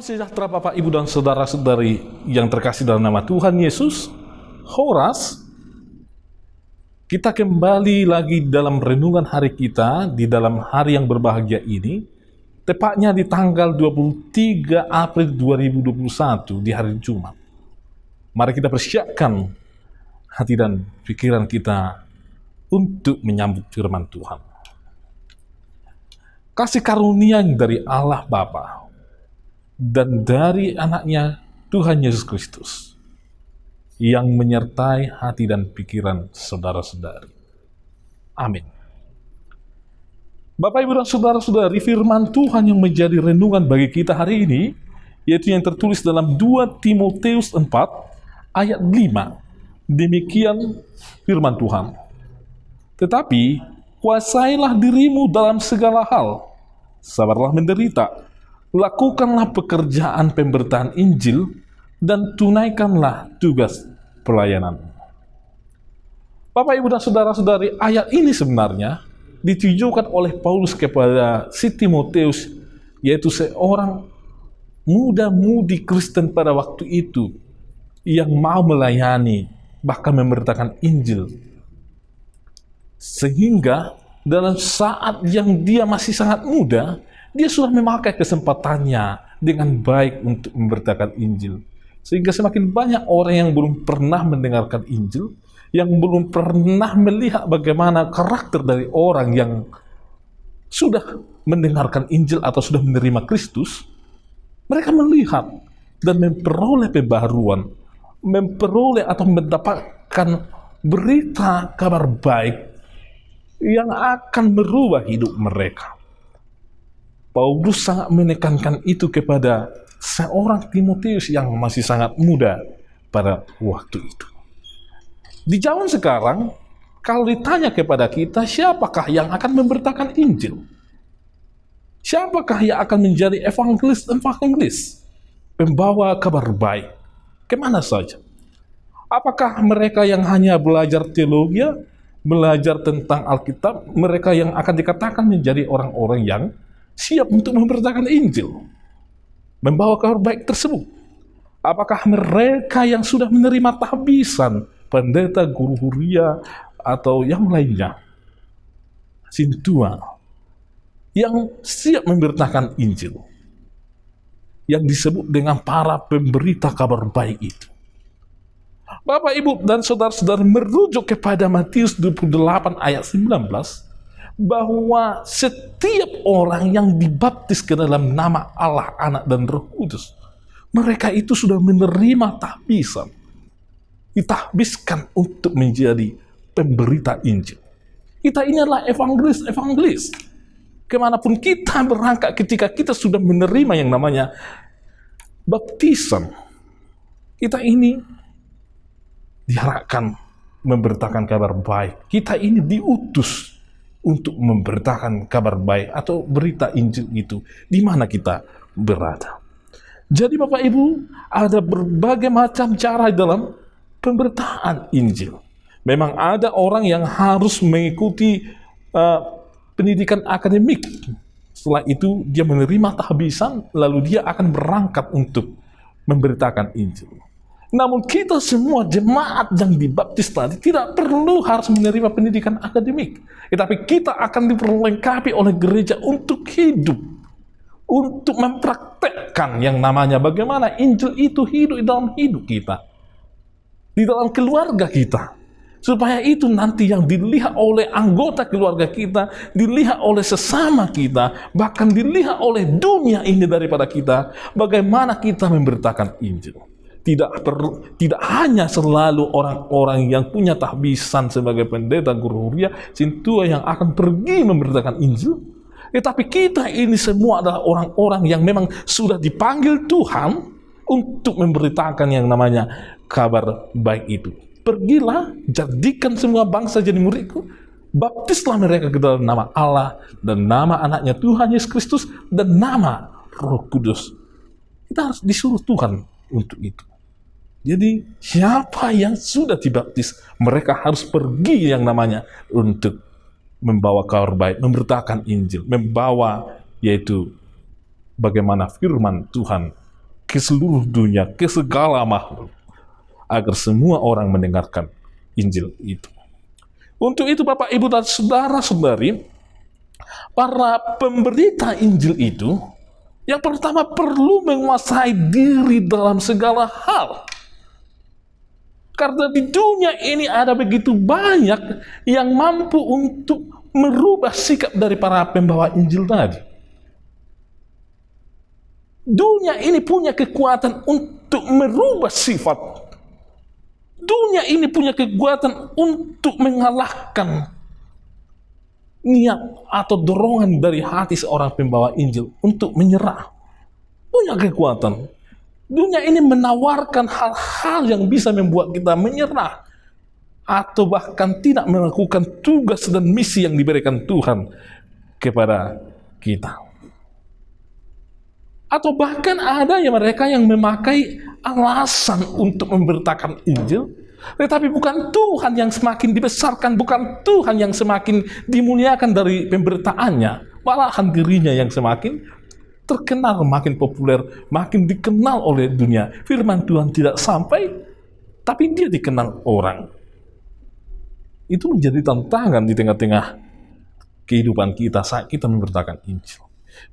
Salam sejahtera Bapak, Ibu, dan Saudara-saudari yang terkasih dalam nama Tuhan Yesus. Horas, kita kembali lagi dalam renungan hari kita di dalam hari yang berbahagia ini, tepatnya di tanggal 23 April 2021 di hari Jumat. Mari kita persiapkan hati dan pikiran kita untuk menyambut firman Tuhan. Kasih karunia dari Allah Bapa dan dari anaknya Tuhan Yesus Kristus yang menyertai hati dan pikiran saudara-saudari. Amin. Bapak, Ibu, dan saudara-saudari, firman Tuhan yang menjadi renungan bagi kita hari ini, yaitu yang tertulis dalam 2 Timotius 4 ayat 5. Demikian firman Tuhan. Tetapi kuasailah dirimu dalam segala hal, sabarlah menderita, lakukanlah pekerjaan pemberitaan Injil, dan tunaikanlah tugas pelayanan. Bapak, Ibu, dan saudara-saudari, ayat ini sebenarnya ditujukan oleh Paulus kepada si Timotius, yaitu seorang muda-mudi Kristen pada waktu itu yang mau melayani, bahkan memberitakan Injil. Sehingga dalam saat yang dia masih sangat muda, dia sudah memakai kesempatannya dengan baik untuk memberitakan Injil. Sehingga semakin banyak orang yang belum pernah mendengarkan Injil, yang belum pernah melihat bagaimana karakter dari orang yang sudah mendengarkan Injil atau sudah menerima Kristus, mereka melihat dan memperoleh pembaharuan, memperoleh atau mendapatkan berita kabar baik yang akan merubah hidup mereka. Paulus sangat menekankan itu kepada seorang Timotius yang masih sangat muda pada waktu itu. Di zaman sekarang, kalau ditanya kepada kita, siapakah yang akan memberitakan Injil? Siapakah yang akan menjadi evangelis, pembawa kabar baik? Kemana saja? Apakah mereka yang hanya belajar teologi, belajar tentang Alkitab, mereka yang akan dikatakan menjadi orang-orang yang siap untuk memberitakan Injil, membawa kabar baik tersebut? Apakah mereka yang sudah menerima tahbisan, pendeta, guru huria, atau yang lainnya, sintua, yang siap memberitakan Injil, yang disebut dengan para pemberita kabar baik itu? Bapak, Ibu, dan saudara-saudara, merujuk kepada Matius 28 ayat 19, bahwa setiap orang yang dibaptis ke dalam nama Allah, Anak, dan Roh Kudus, mereka itu sudah menerima tahbisan, ditahbiskan untuk menjadi pemberita Injil. Kita ini adalah evangelis. Kemanapun kita berangkat, ketika kita sudah menerima yang namanya baptisan, kita ini diharapkan memberitakan kabar baik. Kita ini diutus untuk memberitakan kabar baik atau berita Injil itu di mana kita berada. Jadi Bapak, Ibu, ada berbagai macam cara dalam pemberitaan Injil. Memang ada orang yang harus mengikuti pendidikan akademik. Setelah itu dia menerima tahbisan, lalu dia akan berangkat untuk memberitakan Injil. Namun kita semua jemaat yang dibaptis tadi tidak perlu harus menerima pendidikan akademik. Tetapi kita akan diperlengkapi oleh gereja untuk hidup, untuk mempraktekkan yang namanya bagaimana Injil itu hidup dalam hidup kita, di dalam keluarga kita. Supaya itu nanti yang dilihat oleh anggota keluarga kita, dilihat oleh sesama kita, bahkan dilihat oleh dunia ini daripada kita, bagaimana kita memberitakan Injil. Tidak hanya selalu orang-orang yang punya tahbisan sebagai pendeta, guru huria, sintua yang akan pergi memberitakan Injil, tetapi kita ini semua adalah orang-orang yang memang sudah dipanggil Tuhan untuk memberitakan yang namanya kabar baik itu. Pergilah, jadikan semua bangsa jadi muridku, baptislah mereka ke dalam nama Allah dan nama anaknya Tuhan Yesus Kristus dan nama Roh Kudus. Kita harus disuruh Tuhan untuk itu. Jadi siapa yang sudah dibaptis, mereka harus pergi yang namanya untuk membawa kabar baik, memberitakan Injil, membawa yaitu bagaimana firman Tuhan ke seluruh dunia, ke segala makhluk, agar semua orang mendengarkan Injil itu. Untuk itu Bapak, Ibu, dan saudara-saudari, para pemberita Injil itu yang pertama perlu menguasai diri dalam segala hal. Karena di dunia ini ada begitu banyak yang mampu untuk merubah sikap dari para pembawa Injil tadi. Dunia ini punya kekuatan untuk merubah sifat. Dunia ini punya kekuatan untuk mengalahkan niat atau dorongan dari hati seorang pembawa Injil untuk menyerah. Punya kekuatan. Dunia ini menawarkan hal-hal yang bisa membuat kita menyerah atau bahkan tidak melakukan tugas dan misi yang diberikan Tuhan kepada kita. Atau bahkan ada yang mereka yang memakai alasan untuk memberitakan Injil, tetapi bukan Tuhan yang semakin dibesarkan, bukan Tuhan yang semakin dimuliakan dari pemberitaannya, malahan dirinya yang semakin terkenal, makin populer, makin dikenal oleh dunia. Firman Tuhan tidak sampai, tapi dia dikenal orang. Itu menjadi tantangan di tengah-tengah kehidupan kita saat kita memberitakan Injil.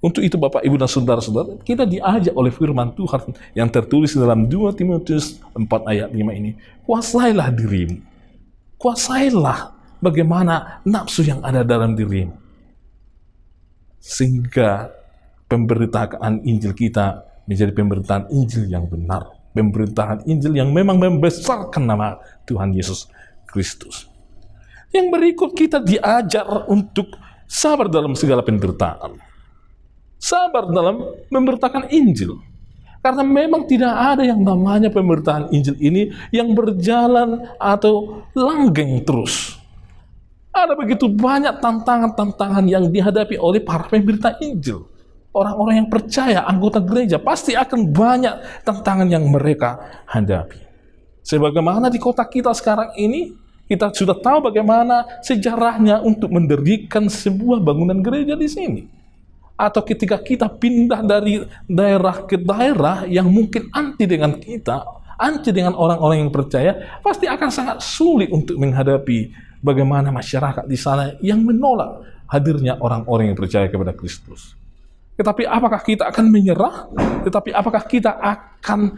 Untuk itu Bapak, Ibu, dan saudara-saudara, kita diajak oleh firman Tuhan yang tertulis dalam 2 Timotius 4 ayat 5 ini. Kuasailah dirimu. Kuasailah bagaimana nafsu yang ada dalam dirimu. Sehingga pemberitaan Injil kita menjadi pemberitaan Injil yang benar. Pemberitaan Injil yang memang membesarkan nama Tuhan Yesus Kristus. Yang berikut kita diajar untuk sabar dalam segala penderitaan. Sabar dalam memberitakan Injil. Karena memang tidak ada yang namanya pemberitaan Injil ini yang berjalan atau langgeng terus. Ada begitu banyak tantangan-tantangan yang dihadapi oleh para pemberita Injil. Orang-orang yang percaya, anggota gereja, pasti akan banyak tantangan yang mereka hadapi. Sebagaimana di kota kita sekarang ini, kita sudah tahu bagaimana sejarahnya untuk mendirikan sebuah bangunan gereja di sini. Atau ketika kita pindah dari daerah ke daerah yang mungkin anti dengan kita, anti dengan orang-orang yang percaya, pasti akan sangat sulit untuk menghadapi bagaimana masyarakat di sana yang menolak hadirnya orang-orang yang percaya kepada Kristus. Tetapi apakah kita akan menyerah? Tetapi apakah kita akan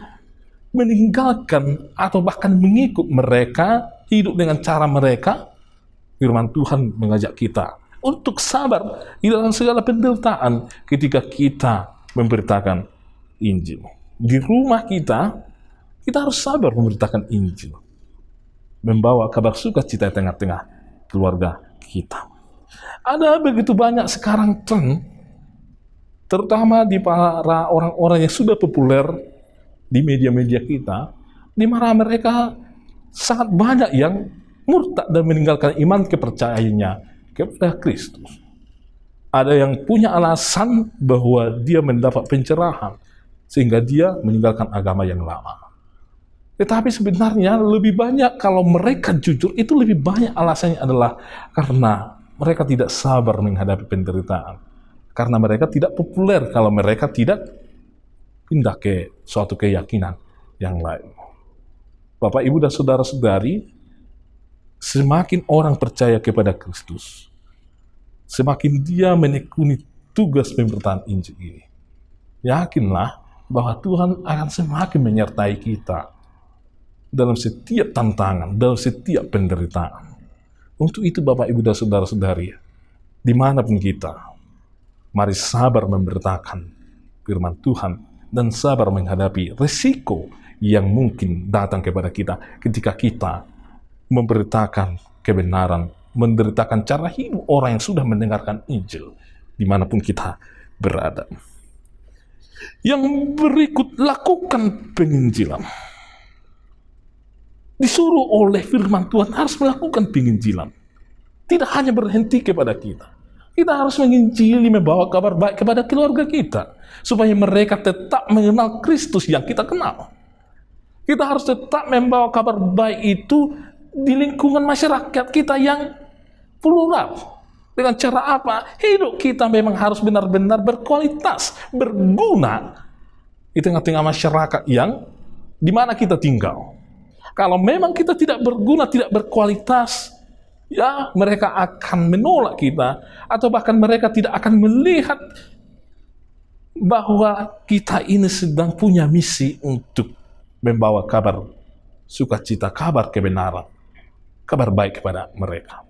meninggalkan atau bahkan mengikut mereka, hidup dengan cara mereka? Firman Tuhan mengajak kita untuk sabar di dalam segala penderitaan ketika kita memberitakan Injil. Di rumah kita harus sabar memberitakan Injil. Membawa kabar sukacita di tengah-tengah keluarga kita. Ada begitu banyak sekarang tren, terutama di para orang-orang yang sudah populer di media-media kita, di mana mereka sangat banyak yang murtad dan meninggalkan iman kepercayaannya kepada Kristus. Ada yang punya alasan bahwa dia mendapat pencerahan sehingga dia meninggalkan agama yang lama. Tetapi sebenarnya lebih banyak kalau mereka jujur, itu lebih banyak alasannya adalah karena mereka tidak sabar menghadapi penderitaan. Karena mereka tidak populer kalau mereka tidak pindah ke suatu keyakinan yang lain. Bapak, Ibu, dan saudara-saudari, semakin orang percaya kepada Kristus, semakin dia menekuni tugas pemberitaan Injil ini. Yakinlah bahwa Tuhan akan semakin menyertai kita dalam setiap tantangan, dalam setiap penderitaan. Untuk itu Bapak, Ibu, dan saudara-saudari, dimanapun kita, mari sabar memberitakan firman Tuhan dan sabar menghadapi risiko yang mungkin datang kepada kita ketika kita memberitakan kebenaran, menderitakan cara hidup orang yang sudah mendengarkan Injil, dimanapun kita berada. Yang berikut, lakukan penginjilan. Disuruh oleh firman Tuhan harus melakukan penginjilan. Tidak hanya berhenti kepada kita. Kita harus menginjili, membawa kabar baik kepada keluarga kita, supaya mereka tetap mengenal Kristus yang kita kenal. Kita harus tetap membawa kabar baik itu di lingkungan masyarakat kita yang plural. Dengan cara apa? Hidup kita memang harus benar-benar berkualitas, berguna. di tengah-tengah masyarakat yang di mana kita tinggal. Kalau memang kita tidak berguna, tidak berkualitas, ya mereka akan menolak kita, atau bahkan mereka tidak akan melihat bahwa kita ini sedang punya misi untuk membawa kabar sukacita, kabar kebenaran, kabar baik kepada mereka.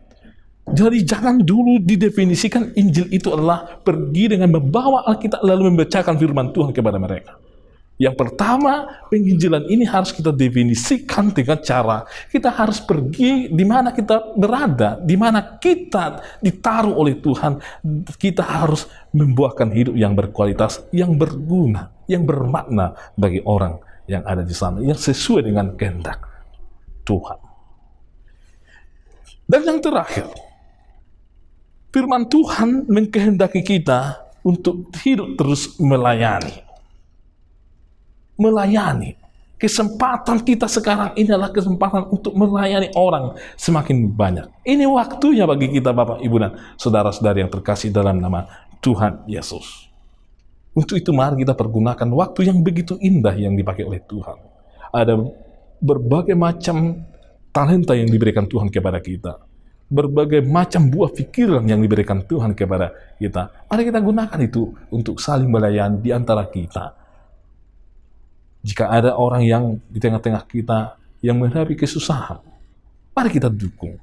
Jadi jangan dulu didefinisikan Injil itu adalah pergi dengan membawa Alkitab lalu membacakan firman Tuhan kepada mereka. Yang pertama, penginjilan ini harus kita definisikan dengan cara kita harus pergi di mana kita berada, di mana kita ditaruh oleh Tuhan. Kita harus membuahkan hidup yang berkualitas, yang berguna, yang bermakna bagi orang yang ada di sana, yang sesuai dengan kehendak Tuhan. Dan yang terakhir, firman Tuhan mengkehendaki kita untuk hidup terus melayani. Melayani. Kesempatan kita sekarang ini adalah kesempatan untuk melayani orang semakin banyak. Ini waktunya bagi kita Bapak, Ibu, dan saudara-saudari yang terkasih dalam nama Tuhan Yesus. Untuk itu mari kita pergunakan waktu yang begitu indah yang dipakai oleh Tuhan. Ada berbagai macam talenta yang diberikan Tuhan kepada kita. Berbagai macam buah pikiran yang diberikan Tuhan kepada kita. Mari kita gunakan itu untuk saling melayani di antara kita. Jika ada orang yang di tengah-tengah kita yang menghadapi kesusahan, mari kita dukung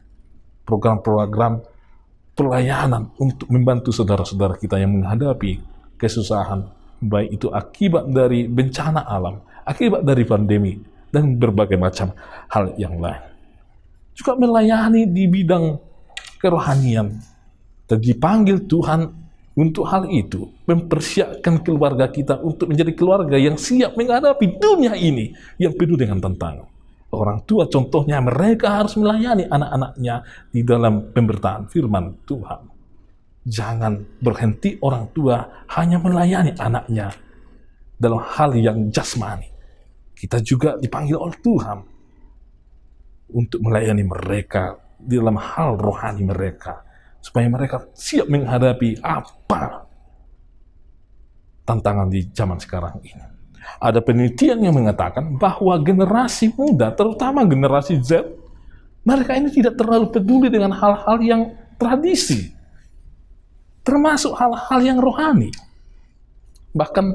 program-program pelayanan untuk membantu saudara-saudara kita yang menghadapi kesusahan, baik itu akibat dari bencana alam, akibat dari pandemi, dan berbagai macam hal yang lain. Juga melayani di bidang kerohanian. Dan dipanggil Tuhan untuk hal itu, mempersiapkan keluarga kita untuk menjadi keluarga yang siap menghadapi dunia ini yang penuh dengan tantangan. Orang tua contohnya, mereka harus melayani anak-anaknya di dalam pemberitaan firman Tuhan. Jangan berhenti orang tua hanya melayani anaknya dalam hal yang jasmani. Kita juga dipanggil oleh Tuhan untuk melayani mereka di dalam hal rohani mereka, supaya mereka siap menghadapi apa tantangan di zaman sekarang ini. Ada penelitian yang mengatakan bahwa generasi muda, terutama generasi Z, mereka ini tidak terlalu peduli dengan hal-hal yang tradisi, termasuk hal-hal yang rohani. Bahkan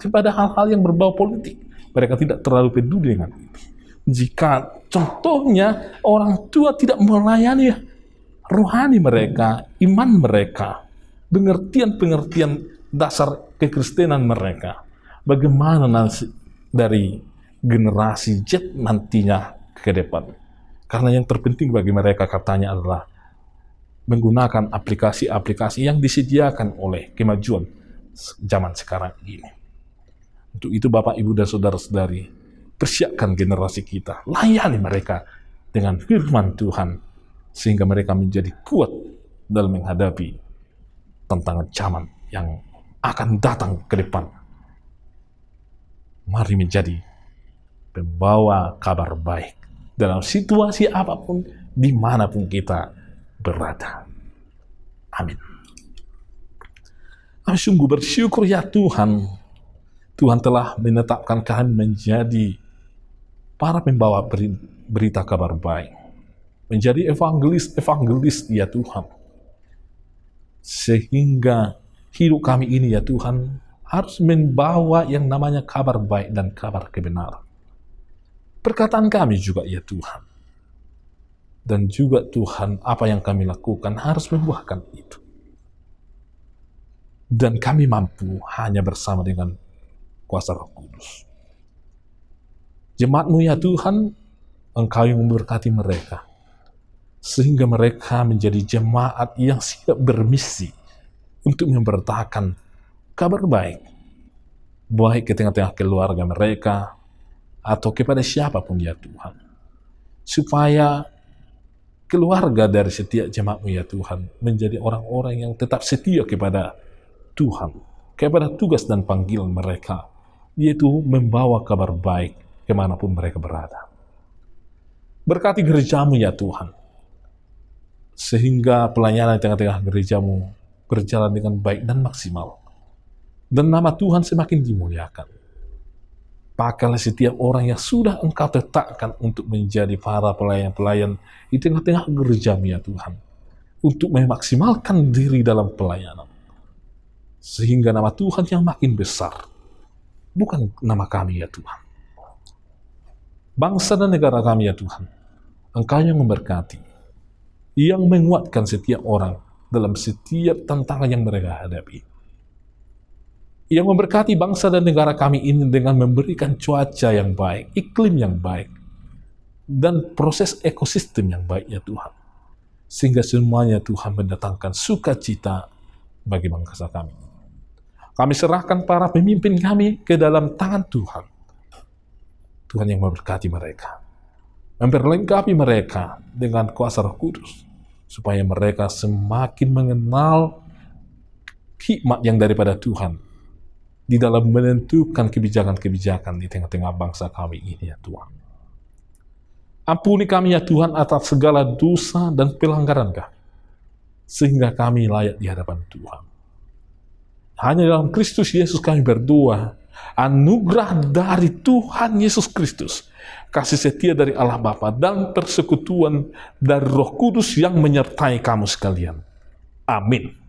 kepada hal-hal yang berbau politik, mereka tidak terlalu peduli dengan itu. Jika contohnya orang tua tidak melayani rohani mereka, iman mereka, pengertian-pengertian dasar kekristenan mereka, bagaimana nanti dari generasi Z nantinya ke depan? Karena yang terpenting bagi mereka katanya adalah menggunakan aplikasi-aplikasi yang disediakan oleh kemajuan zaman sekarang ini. Untuk itu Bapak, Ibu, dan saudara-saudari, persiapkan generasi kita, layani mereka dengan firman Tuhan, sehingga mereka menjadi kuat dalam menghadapi tantangan zaman yang akan datang ke depan. Mari menjadi pembawa kabar baik dalam situasi apapun, dimanapun kita berada. Amin. Kami sungguh bersyukur ya Tuhan. Tuhan telah menetapkan kami menjadi para pembawa berita kabar baik, menjadi evangelis ya Tuhan, sehingga hidup kami ini ya Tuhan harus membawa yang namanya kabar baik dan kabar kebenaran. Perkataan kami juga ya Tuhan, dan juga Tuhan, apa yang kami lakukan harus membuahkan itu, dan kami mampu hanya bersama dengan kuasa Roh Kudus. Jemaat-Mu ya Tuhan, Engkau yang memberkati mereka, sehingga mereka menjadi jemaat yang siap bermisi untuk memberitakan kabar baik, baik ke tengah-tengah keluarga mereka, atau kepada siapapun ya Tuhan. Supaya keluarga dari setiap jemaat-Mu ya Tuhan menjadi orang-orang yang tetap setia kepada Tuhan, kepada tugas dan panggilan mereka, yaitu membawa kabar baik kemanapun mereka berada. Berkati gereja-Mu ya Tuhan, sehingga pelayanan di tengah-tengah gereja-Mu berjalan dengan baik dan maksimal, dan nama Tuhan semakin dimuliakan. Pakailah setiap orang yang sudah Engkau tetapkan untuk menjadi para pelayan-pelayan di tengah-tengah gereja-Mu ya Tuhan, untuk memaksimalkan diri dalam pelayanan, sehingga nama Tuhan yang makin besar, bukan nama kami ya Tuhan. Bangsa dan negara kami ya Tuhan, Engkau yang memberkati, yang menguatkan setiap orang dalam setiap tantangan yang mereka hadapi, yang memberkati bangsa dan negara kami ini dengan memberikan cuaca yang baik, iklim yang baik, dan proses ekosistem yang baik ya Tuhan, sehingga semuanya Tuhan mendatangkan sukacita bagi bangsa kami. Kami serahkan para pemimpin kami ke dalam tangan Tuhan. Tuhan yang memberkati mereka, memperlengkapi mereka dengan kuasa Roh Kudus, supaya mereka semakin mengenal hikmat yang daripada Tuhan di dalam menentukan kebijakan-kebijakan di tengah-tengah bangsa kami ini ya Tuhan. Ampuni kami ya Tuhan atas segala dosa dan pelanggaran kami, sehingga kami layak di hadapan Tuhan. Hanya dalam Kristus Yesus kami berdoa, anugerah dari Tuhan Yesus Kristus, kasih setia dari Allah Bapa, dan persekutuan dari Roh Kudus yang menyertai kamu sekalian. Amin.